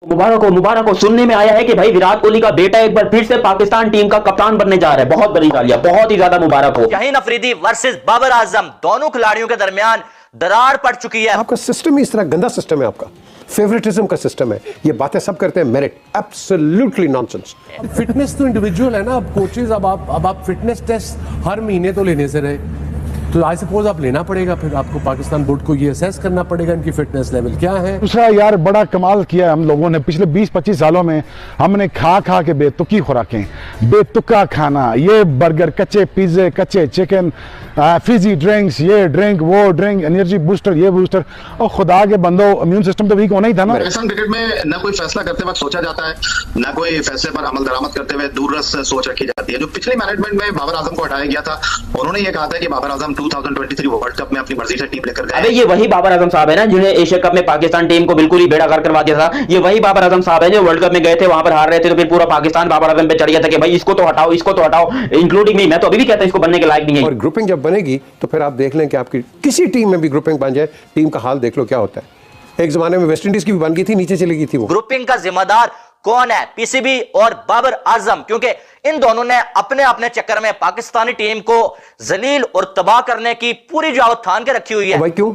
मुबारक हो। सुनने में आया है कि भाई विराट कोहली का बेटा एक बार फिर से पाकिस्तान टीम का कप्तान बनने जा रहा है। बहुत बड़ी तालियां, बहुत ही ज्यादा मुबारक हो। शाहीन अफरीदी वर्सेस बाबर आजम, दोनों खिलाड़ियों के दरमियान दरार पड़ चुकी है। आपका सिस्टम ही इस तरह गंदा सिस्टम है, आपका फेवरेटिज्म का सिस्टम है। ये बातें सब करते हैं, मेरिट एब्सोल्युटली नॉनसेंस। फिटनेस तो इंडिविजुअल है ना। अब कोचेज अब आप फिटनेस टेस्ट हर महीने तो लेने से रहे, तो आई सपोज आप लेना पड़ेगा, फिर आपको पाकिस्तान बोर्ड को ये असेस करना पड़ेगा इनकी फिटनेस लेवल क्या है। दूसरा यार बड़ा कमाल किया हम लोगों ने पिछले 20-25 सालों में। हमने खा के बेतुकी खुराकें, बेतुका खाना, ये बर्गर, कच्चे पिज्जे, कच्चे चिकन, फिजी ड्रिंक्स, ये ड्रिंक, वो ड्रिंक, एनर्जी बूस्टर, ये बूस्टर, और खुदा के बंदो इम्यून सिस्टम तो वीक होना ही था ना। पाकिस्तान क्रिकेट में न कोई फैसला करते वक्त सोचा जाता है, न कोई फैसले पर अमल दरामद करते हुए दूररस सोच रखी जाती है। जो पिछली मैनेजमेंट में बाबर आजम को हटाया गया था, उन्होंने ये कहा था कि बाबर आजम 2023 वर्ल्ड कप में अपनी मर्जी से टीम लेकर गए। अबे ये वही बाबर आजम साहब है ना जिन्हें एशिया कप में पाकिस्तान टीम को बिल्कुल ही बेड़ा गर्क करवा दिया था। ये वही बाबर आजम साहब है जो वर्ल्ड कप में गए थे, वहां पर हार रहे थे, तो फिर पूरा पाकिस्तान बाबर आजम पे चढ़ गया था कि भाई इसको तो हटाओ, इसको तो हटाओ, इंक्लूडिंग मी। मैं तो अभी भी कहता हूं इसको बनने के लायक नहीं है। और ग्रुपिंग जब बनेगी तो फिर आप देख लें कि आपकी किसी टीम में भी ग्रुपिंग बन जाए, टीम का हाल देख लो क्या होता है। एक जमाने में वेस्ट इंडीज की भी बन गई थी, नीचे चली गई थी वो। ग्रुपिंग का जिम्मेदार कौन है? पीसीबी और बाबर आजम, क्योंकि इन दोनों ने अपने अपने चक्कर में पाकिस्तानी टीम को जलील और तबाह करने की पूरी जावत ठान के रखी हुई है। भाई क्यों?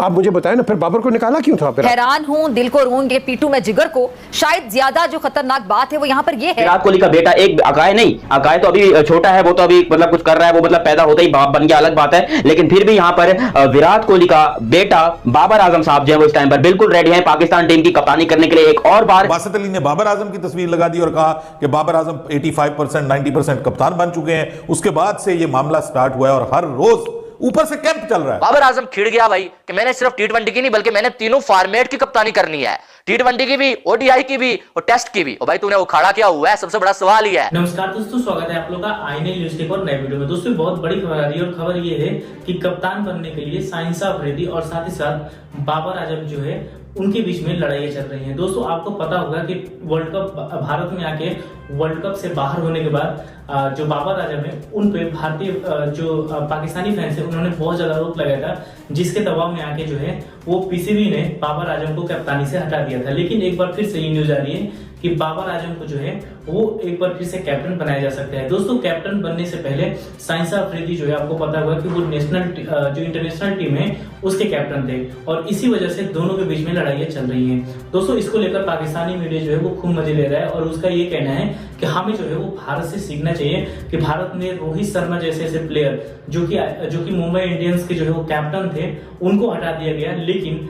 आप मुझे बताएं ना, फिर बाबर को निकाला क्यों था? फिर हैरान हूं, दिल को रूंध के पीटू में जिगर को। शायद ज्यादा जो खतरनाक बात है वो यहाँ पर ये है, विराट कोहली का बेटा एक अकाय नहीं, अकाय तो अभी छोटा है, वो तो अभी मतलब कुछ कर रहा है, वो मतलब पैदा होता ही बाप बन गया, अलग बात है। लेकिन फिर भी यहाँ पर विराट कोहली का बेटा बाबर आजम साहब जो है वो इस टाइम पर बिल्कुल रेडी है पाकिस्तान टीम की कप्तानी करने के लिए। एक और बार बासित अली ने बाबर आजम की तस्वीर लगा दी और कहा कि बाबर आजम 85% 90% कप्तान बन चुके हैं। उसके बाद से ये मामला स्टार्ट हुआ है और हर रोज ऊपर से कैंप चल रहा है। बाबर आजम खिड़ गया भाई कि मैंने सिर्फ टी20 की नहीं बल्कि मैंने तीनों फॉर्मेट की कप्तानी करनी है, टी20 की भी, ओडीआई की भी और टेस्ट की भी। और भाई तूने उखाड़ा क्या हुआ है? सबसे बड़ा सवाल ही है। नमस्कार दोस्तों, स्वागत है आप लोग का आईने न्यूज के और नए वीडियो में। दोस्तों बहुत बड़ी खबर आ रही है और खबर ये है कि कप्तान बनने के लिए शाहीन अफरीदी और साथ ही साथ बाबर आजम जो है उनके बीच में लड़ाइयां चल रही हैं। दोस्तों आपको पता होगा कि वर्ल्ड कप भारत में आके वर्ल्ड कप से बाहर होने के बाद जो बाबर आजम है उन पे भारतीय जो पाकिस्तानी फैंस है उन्होंने बहुत ज्यादा आरोप लगाया था, जिसके दबाव में आके जो है वो पीसीबी ने बाबर आजम को कप्तानी से हटा दिया था। लेकिन एक बार फिर से ये न्यूज आ रही है कि बाबर आजम को जो है वो एक बार फिर से कैप्टन बनाया जा सकता है। दोस्तों कैप्टन बनने से पहले शाहीन अफरीदी जो है आपको पता होगा कि वो नेशनल जो इंटरनेशनल टीम है उसके कैप्टन थे और इसी वजह से दोनों के बीच में लड़ाइयां चल रही हैं। दोस्तों इसको लेकर पाकिस्तानी मीडिया जो है वो खूब मजे ले रहा है और उसका ये कहना है कि हमें जो है वो भारत से सीखना चाहिए कि भारत में रोहित शर्मा जैसे ऐसे प्लेयर जो कि मुंबई इंडियंस के जो है वो कैप्टन थे उनको हटा दिया गया, लेकिन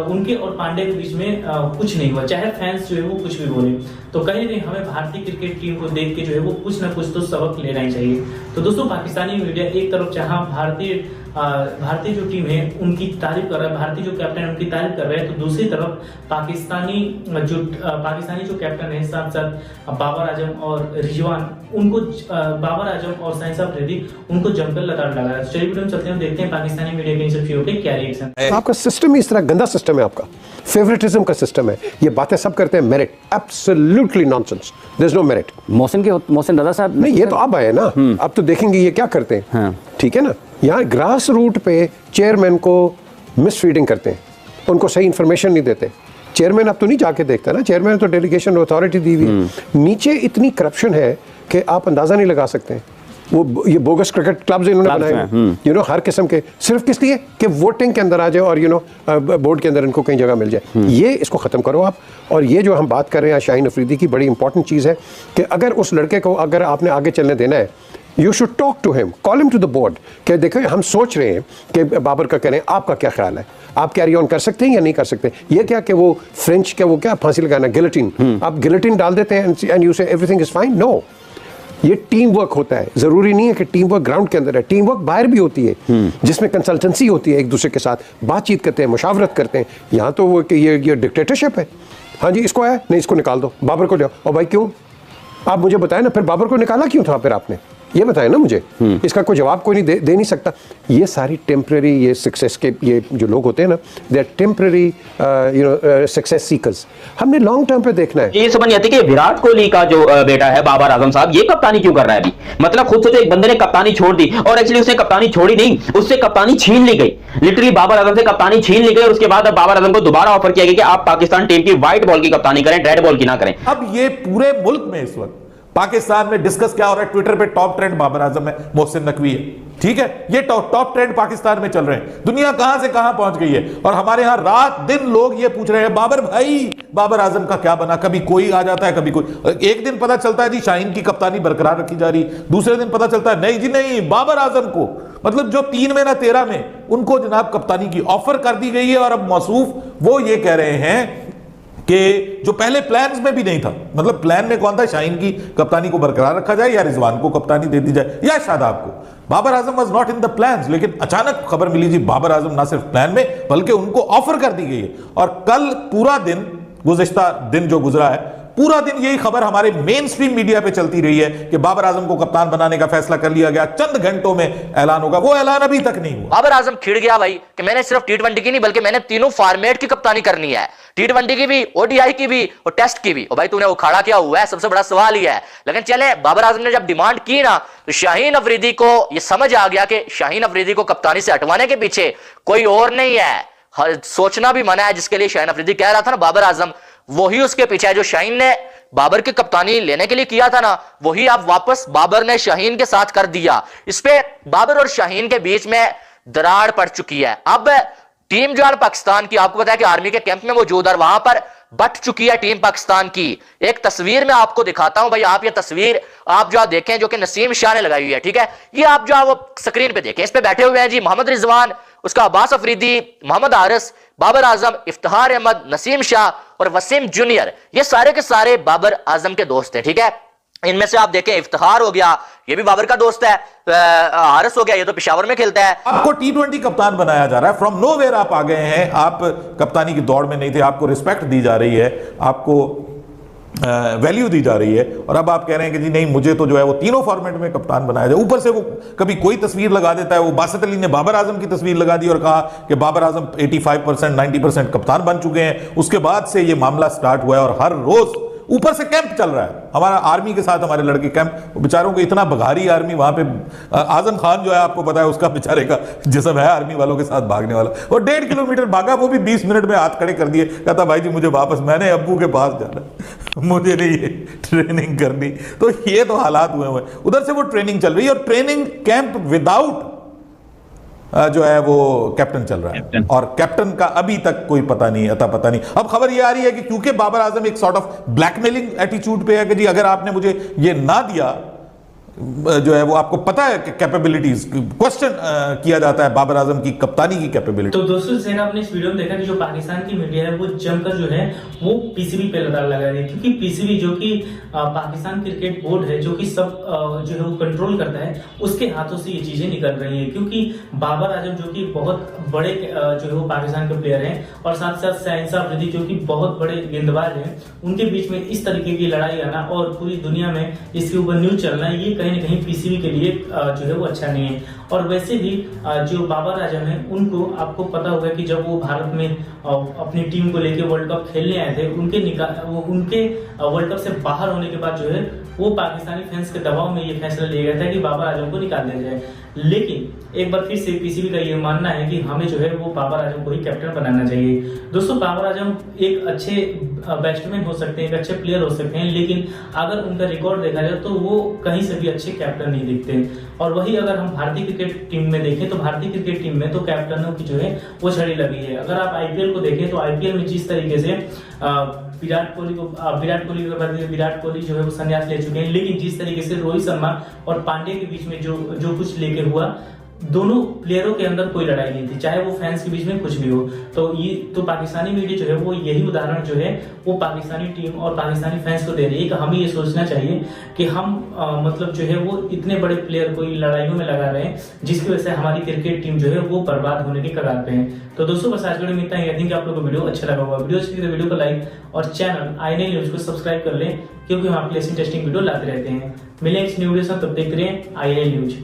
उनके और पांडे के बीच में कुछ नहीं हुआ, चाहे फैंस जो है वो कुछ भी बोले। तो कहीं नहीं हमें भारतीय क्रिकेट टीम को देख के जो है वो कुछ ना कुछ तो सबक लेना ही चाहिए। तो दोस्तों पाकिस्तानी मीडिया एक तरफ जहां भारतीय जो टीम है उनकी तारीफ कर रहा है, भारतीय जो कैप्टन है उनकी तारीफ कर रहा है, तो दूसरी तरफ पाकिस्तानी जो कैप्टन है साथ साथ बाबर आजम और रिजवान उनको बाबर आजम और शाहीन अफरीदी उनको जमकर लताड़ लगा रहा है। चलिए वीडियो में चलते हैं, देखते हैं पाकिस्तानी मीडिया के इन सब चीजों पे क्या रिएक्शन। आपका सिस्टम ही इस तरह गंदा सिस्टम है, आपका फेवरेटिज्म का सिस्टम है। ये बातें सब करते हैं, merit absolutely nonsense. There is no merit. Mohsin Raza साहब नहीं, ये तो अब आए ना, अब तो देखेंगे ये क्या करते हैं। हाँ। ठीक है ना, यहाँ ग्रास रूट पे चेयरमैन को मिसफीडिंग करते हैं, उनको सही इंफॉर्मेशन नहीं देते। चेयरमैन अब तो नहीं जाके देखता ना, चेयरमैन तो डेलीगेशन अथॉरिटी दी हुई। नीचे इतनी करप्शन है कि आप अंदाजा नहीं लगा सकते। वो ये बोगस क्रिकेट क्लब्स इन्होंने बनाए, हर किस्म के, सिर्फ किस लिए कि वोटिंग के अंदर आ जाए और बोर्ड के अंदर इनको कहीं जगह मिल जाए। ये इसको ख़त्म करो आप। और ये जो हम बात कर रहे हैं शाहीन अफरीदी की, बड़ी इंपॉर्टेंट चीज़ है कि अगर उस लड़के को अगर आपने आगे चलने देना है, you should talk to him, call him to the board कि देखो हम सोच रहे हैं कि बाबर का करें, आपका क्या ख्याल है, आप कैरी ऑन कर सकते हैं या नहीं कर सकते। ये क्या कि वो फ्रेंच क्या वो क्या फांसी लगाना, गिलोटिन, आप गिलोटिन डाल देते हैं एंड यू से एवरीथिंग इज फाइन। नो, ये टीम वर्क होता है। जरूरी नहीं है कि टीम वर्क ग्राउंड के अंदर है, टीम वर्क बाहर भी होती है जिसमें कंसल्टेंसी होती है, एक दूसरे के साथ बातचीत करते हैं, मुशावरत करते हैं। यहाँ तो वो कि ये डिक्टेटरशिप है। हाँ जी, इसको है नहीं, इसको निकाल दो, बाबर को जाओ। और भाई क्यों? आप मुझे बताएं ना, फिर बाबर को निकाला क्यों था फिर आपने? ये बताएं ना मुझे, इसका कोई जवाब कोई नहीं दे नहीं सकता। ये सारी टेम्पररी, ये सक्सेस के ये जो लोग होते हैं ना, they are temporary success seekers. हमने लॉन्ग टर्म पे देखना है। ये समझ नहीं आती कि विराट कोहली का जो बेटा है बाबर आजम साहब, ये कप्तानी क्यों कर रहा है अभी? मतलब खुद सोचो, एक बंदे ने कप्तानी छोड़ दी, और एक्चुअली उसने कप्तानी छोड़ी नहीं, उससे कप्तानी छीन ली गई। लिटरली बाबर आजम से कप्तानी छीन ली गई, और उसके बाद अब बाबर आजम को दोबारा ऑफर किया गया कि आप पाकिस्तान टीम की व्हाइट बॉल की कप्तानी करें, रेड बॉल की ना करें। अब ये पूरे मुल्क में इस वक्त पाकिस्तान में डिस्कस क्या हो रहा है? ट्विटर पे टॉप ट्रेंड बाबर आजम है, मोहसिन नकवी है, ठीक है? ये टॉप ट्रेंड पाकिस्तान में चल रहे हैं। दुनिया कहां से कहां पहुंच गई है, और हमारे यहां रात दिन लोग ये पूछ रहे हैं, बाबर भाई बाबर आजम का क्या बना? कभी कोई आ जाता है, कभी कोई। एक दिन पता चलता है जी शाहीन की कप्तानी बरकरार रखी जा रही, दूसरे दिन पता चलता है नहीं जी नहीं, बाबर आजम को, मतलब जो 3 में ना 13 में, उनको जनाब कप्तानी की ऑफर कर दी गई है। और अब मौसूफ वो ये कह रहे हैं कि जो पहले प्लान्स में भी नहीं था, मतलब प्लान में कौन था? शाहीन की कप्तानी को बरकरार रखा जाए या रिजवान को कप्तानी दे दी जाए या शादाब को। Babar Azam was not in the plans, लेकिन अचानक खबर मिली जी बाबर आजम ना सिर्फ प्लान में बल्कि उनको ऑफर कर दी गई है। और कल पूरा दिन, गुज़िश्ता दिन जो गुजरा है, पूरा दिन यही खबर हमारे मेन स्ट्रीम मीडिया पे चलती रही है कि बाबर आजम को कप्तान बनाने का फैसला कर लिया गया, चंद घंटों में ऐलान होगा। वो ऐलान अभी तक नहीं हुआ। बाबर आजम खिड़ गया भाई कि मैंने सिर्फ टी20 की नहीं बल्कि मैंने तीनों फॉर्मेट की कप्तानी करनी है, टी20 की भी, ओडीआई की भी और टेस्ट की भी। और भाई तूने उखाड़ा क्या हुआ है? सबसे बड़ा सवाल ही है। लेकिन चले, बाबर आजम ने जब डिमांड की ना, तो शाहीन अफरीदी को यह समझ आ गया कि शाहीन अफरीदी को कप्तानी से हटवाने के पीछे कोई और नहीं है। सोचना भी मना है जिसके लिए शाहीन अफरीदी कह रहा था ना बाबर आजम, वही उसके पीछे है। जो शाहीन ने बाबर की कप्तानी लेने के लिए किया था ना, वही अब वापस बाबर ने शाहीन के साथ कर दिया। इस पे बाबर और शाहीन के बीच में दरार पड़ चुकी है। अब टीम जो है पाकिस्तान की, आपको पता है कि आर्मी के कैंप में मौजूद है, वहां पर बट चुकी है टीम पाकिस्तान की। एक तस्वीर मैं आपको दिखाता हूं भाई, आप ये तस्वीर आप जो देखें, जो कि नसीम शाह ने लगाई हुई है, ठीक है? ये आप जो वो स्क्रीन पे देखें, इस पे बैठे हुए हैं जी मोहम्मद रिजवान, उसका अब्बास अफरीदी, मोहम्मद हारिस, बाबर आजम, इफ्तिखार अहमद, नसीम शाह और वसीम जूनियर। ये सारे के सारे बाबर आजम के दोस्त हैं, ठीक है? इनमें से आप देखें, इफ्तिखार हो गया, ये भी बाबर का दोस्त है, हारिस हो गया, ये तो पेशावर में खेलता है। आपको टी20 कप्तान बनाया जा रहा है, फ्रॉम नोवेयर आप आ गए हैं, आप कप्तानी की दौड़ में नहीं थे, आपको रिस्पेक्ट दी जा रही है, आपको वैल्यू दी जा रही है, और अब आप कह रहे हैं कि जी नहीं, मुझे तो जो है वो तीनों फॉर्मेट में कप्तान बनाया जाए। ऊपर से वो कभी कोई तस्वीर लगा देता है। वो बासित अली ने बाबर आजम की तस्वीर लगा दी और कहा कि बाबर आजम 85% 90% कप्तान बन चुके हैं। उसके बाद से ये मामला स्टार्ट हुआ है, और हर रोज ऊपर से कैंप चल रहा है हमारा आर्मी के साथ, हमारे लड़के कैंप, बेचारों को इतना बघारी आर्मी वहां पे। आजम खान जो है आपको पता है, उसका बेचारे का जिस्म है आर्मी वालों के साथ भागने वाला, और 1.5 किलोमीटर भागा, वो भी 20 मिनट में हाथ खड़े कर दिए। कहता भाई जी मुझे वापस, मैंने अब्बू के पास जाना, मुझे नहीं ये ट्रेनिंग करनी। तो ये तो हालात हुए हुए। उधर से वो ट्रेनिंग चल रही है, और ट्रेनिंग कैंप विदाउट जो है वो कैप्टन चल रहा है, और कैप्टन का अभी तक कोई पता नहीं, अता पता नहीं। अब खबर ये आ रही है कि क्योंकि बाबर आजम एक सॉर्ट ऑफ ब्लैकमेलिंग एटीट्यूड पे है कि जी अगर आपने मुझे ये ना दिया, जो है वो आपको पता है कि कैपेबिलिटीज, क्वेश्चन किया जाता है बाबर आजम की कप्तानी की कैपेबिलिटी। तो दोस्तों जैसे आपने इस वीडियो में देखा कि जो पाकिस्तान की मीडिया है वो जमकर जो है वो पीसीबी पे लगा रही है, क्योंकि पीसीबी जो कि पाकिस्तान क्रिकेट बोर्ड है, जो कि सब जो है वो कंट्रोल करता है, उसके हाथों से ये चीजें निकल रही है। क्योंकि बाबर आजम जो कि बहुत बड़े जो है वो पाकिस्तान के प्लेयर हैं, और साथ साथ शाहीन अफरीदी जो कि बहुत बड़े गेंदबाज हैं, उनके बीच में इस तरीके की लड़ाई आना और पूरी दुनिया में इसके ऊपर न्यूज चलना, ये कहीं ना कहीं पीसीबी के लिए जो है वो अच्छा नहीं है। और वैसे भी जो बाबर आजम है, उनको आपको पता होगा कि जब वो भारत में अपनी टीम को लेके वर्ल्ड कप खेलने आए थे, उनके वर्ल्ड कप से बाहर होने के बाद जो है वो पाकिस्तानी फैंस के दबाव में ये फैसला लिया गया था कि बाबर आजम को निकाल दिया जाए। लेकिन एक बार फिर से पीसीबी का ये मानना है कि हमें जो है वो बाबर आजम को ही कैप्टन बनाना चाहिए। दोस्तों बाबर आजम एक अच्छे बैट्समैन हो सकते हैं, एक अच्छे प्लेयर हो सकते हैं, लेकिन अगर उनका रिकॉर्ड देखा जाए तो वो कहीं से भी अच्छे कैप्टन नहीं दिखते। और वही अगर हम भारतीय क्रिकेट टीम में देखें तो भारतीय क्रिकेट टीम में तो कैप्टनों की जो है वो छड़ी लगी है। अगर आप आईपीएल को देखें तो आईपीएल में जिस तरीके से विराट कोहली जो है वो संन्यास ले चुके हैं, लेकिन जिस तरीके से रोहित शर्मा और पांडे के बीच में जो कुछ लेके हुआ, दोनों प्लेयरों के अंदर कोई लड़ाई नहीं थी, चाहे वो फैंस के बीच में कुछ भी हो। तो ये तो पाकिस्तानी मीडिया जो है वो यही उदाहरण जो है वो पाकिस्तानी टीम और पाकिस्तानी फैंस को दे रही है कि हमें ये सोचना चाहिए कि हम मतलब जो है वो इतने बड़े प्लेयर को इन लड़ाइयों में लगा रहे हैं जिसकी वजह से हमारी क्रिकेट टीम जो है वो बर्बाद होने के कगार पे है। तो दोस्तों बस आज के वीडियो में इतना ही। आई थिंक आप लोगों को वीडियो अच्छा लगा होगा। वीडियो अच्छी लगी तो वीडियो को लाइक और चैनल INL न्यूज को सब्सक्राइब कर लें, क्योंकि हम आपके लिए ऐसी इंटरेस्टिंग वीडियो लाते रहते हैं। मिलेंगे इस न्यू वीडियो से, तब तक के लिए INL न्यूज।